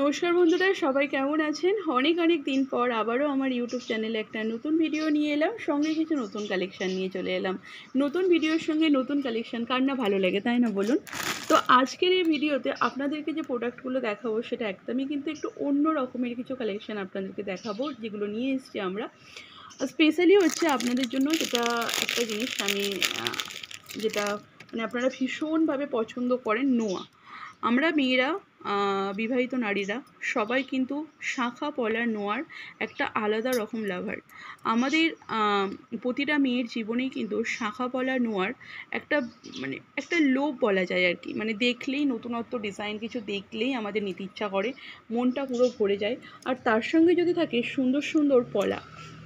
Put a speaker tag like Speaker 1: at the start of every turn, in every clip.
Speaker 1: নমস্কার বন্ধুরা, সবাই কেমন আছেন? অনেক অনেক দিন পর আবারও আমার ইউটিউব চ্যানেলে একটা নতুন ভিডিও নিয়ে এলাম, সঙ্গে কিছু নতুন কালেকশান নিয়ে চলে এলাম। নতুন ভিডিওর সঙ্গে নতুন কালেকশান কার না ভালো লাগে, তাই না বলুন? তো আজকের এই ভিডিওতে আপনাদেরকে যে প্রোডাক্টগুলো দেখাবো সেটা একদমই কিন্তু একটু অন্য রকমের কিছু কালেকশান আপনাদেরকে দেখাবো, যেগুলো নিয়ে এসেছি আমরা স্পেশালি হচ্ছে আপনাদের জন্য। যেটা একটা জিনিস আমি যেটা মানে আপনারা ভীষণভাবে পছন্দ করেন, নোয়া। আমরা মেয়েরা, বিবাহিত নারীরা সবাই কিন্তু শাঁখা পলার নোয়ার একটা আলাদা রকম লাভার। আমাদের প্রতিটা মেয়ের জীবনেই কিন্তু শাঁখা পলার নোয়ার একটা মানে একটা লোভ বলা যায় আর কি। মানে দেখলেই নতুনত্ব ডিজাইন কিছু দেখলেই আমাদের নিতে ইচ্ছা করে, মনটা পুরো ভরে যায়। আর তার সঙ্গে যদি থাকে সুন্দর সুন্দর পলা,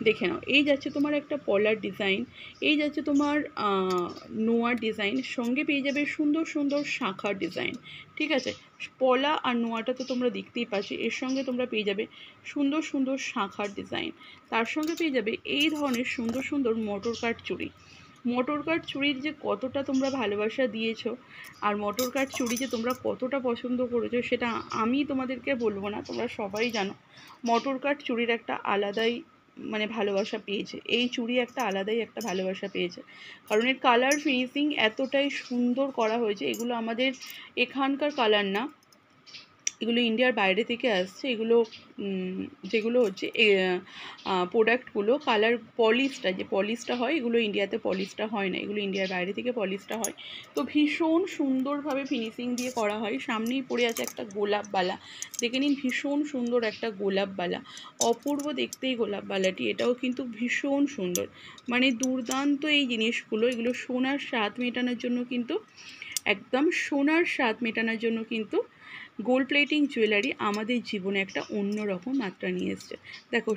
Speaker 1: দেখে নাও, এই যাচ্ছে তোমার একটা পলার ডিজাইন, এই যাচ্ছে তোমার নোয়ার ডিজাইন, সঙ্গে পেয়ে যাবে সুন্দর সুন্দর শাঁখার ডিজাইন। ঠিক আছে, পলা আর নোয়াটা তো তোমরা দেখতেই পাচ্ছ, এর সঙ্গে তোমরা পেয়ে যাবে সুন্দর সুন্দর শাঁখার ডিজাইন। তার সঙ্গে পেয়ে যাবে এই ধরনের সুন্দর সুন্দর মটর কাট চুড়ি। মটর কাট চুড়ির যে কতটা তোমরা ভালোবাসা দিয়েছো, আর মটর কাট চুড়ি যে তোমরা কতটা পছন্দ করেছো সেটা আমি তোমাদেরকে বলবো না, তোমরা সবাই জানো। মটর কাট চুড়ির একটা আলাদাই মানে ভালোবাসা পেয়েছে, এই চুড়ি একটা আলাদাই একটা ভালোবাসা পেয়েছে, কারণ এর কালার ফিনিশিং এতটাই সুন্দর করা হয়েছে। এগুলো আমাদের এখানকার কালার না, এগুলো ইন্ডিয়ার বাইরে থেকে আসছে। এগুলো যেগুলো হচ্ছে প্রোডাক্টগুলো কালার পলিশটা, যে পলিশটা হয়, এগুলো ইন্ডিয়াতে পলিশটা হয় না, এগুলো ইন্ডিয়ার বাইরে থেকে পলিশটা হয়। তো ভীষণ সুন্দরভাবে ফিনিশিং দিয়ে করা হয়। সামনেই পড়ে আছে একটা গোলাপ বালা, দেখে নিন, ভীষণ সুন্দর একটা গোলাপ বালা, অপূর্ব দেখতে এই গোলাপ বালাটি। এটাও কিন্তু ভীষণ সুন্দর, মানে দুর্দান্ত এই জিনিসগুলো। এগুলো সোনার স্বাদ মেটানোর জন্য কিন্তু, একদম সোনার স্বাদ মেটানোর জন্য কিন্তু গোল্ড প্লেটিং জুয়েলারি আমাদের জীবনে একটা অন্যরকম মাত্রা নিয়ে এসছে। দেখো,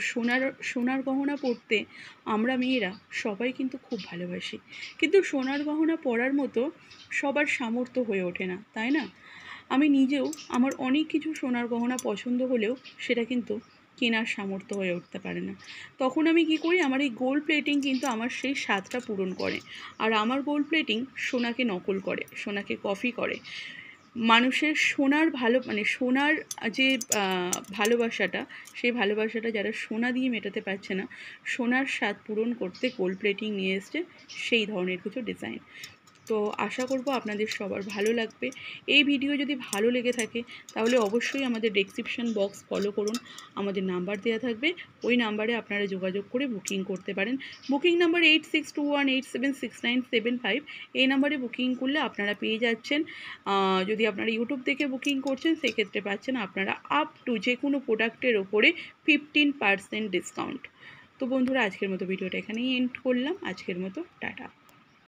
Speaker 1: সোনার গহনা পরতে আমরা মেয়েরা সবাই কিন্তু খুব ভালোবাসি, কিন্তু সোনার গহনা পরার মতো সবার সামর্থ্য হয়ে ওঠে না, তাই না? আমি নিজেও, আমার অনেক কিছু সোনার গহনা পছন্দ হলেও সেটা কিন্তু কেনার সামর্থ্য হয়ে উঠতে পারে না। তখন আমি কি করি, আমার এই গোল্ড প্লেটিং কিন্তু আমার সেই স্বাদটা পূরণ করে। আর আমার গোল্ড প্লেটিং সোনাকে নকল করে, সোনাকে কপি করে। মানুষের সোনার মানে সোনার যে ভালোবাসাটা, সেই ভালোবাসাটা যারা সোনা দিয়ে মেটাতে পারছে না, সোনার স্বাদ পূরণ করতে গোল্ড প্লেটিং নিয়ে এসছে সেই ধরনের কিছু ডিজাইন। তো আশা করব আপনাদের সবার ভালো লাগবে। এই ভিডিও যদি ভালো লেগে থাকে তাহলে অবশ্যই আমাদের ডেসক্রিপশন বক্স ফলো করুন, আমাদের নাম্বার দেওয়া থাকবে, ওই নাম্বারে আপনারা যোগাযোগ করে বুকিং করতে পারেন। Booking number 8621876975। এই নাম্বারে বুকিং করলে আপনারা পেয়ে যাচ্ছেন, যদি আপনারা ইউটিউব থেকে বুকিং করছেন সেক্ষেত্রে পাচ্ছেন আপনারা আপ টু যে কোনো প্রোডাক্টের ওপরে 15% ডিসকাউন্ট। তো বন্ধুরা, আজকের মতো ভিডিওটা এখানেই এন্ড করলাম। আজকের মতো টাটা।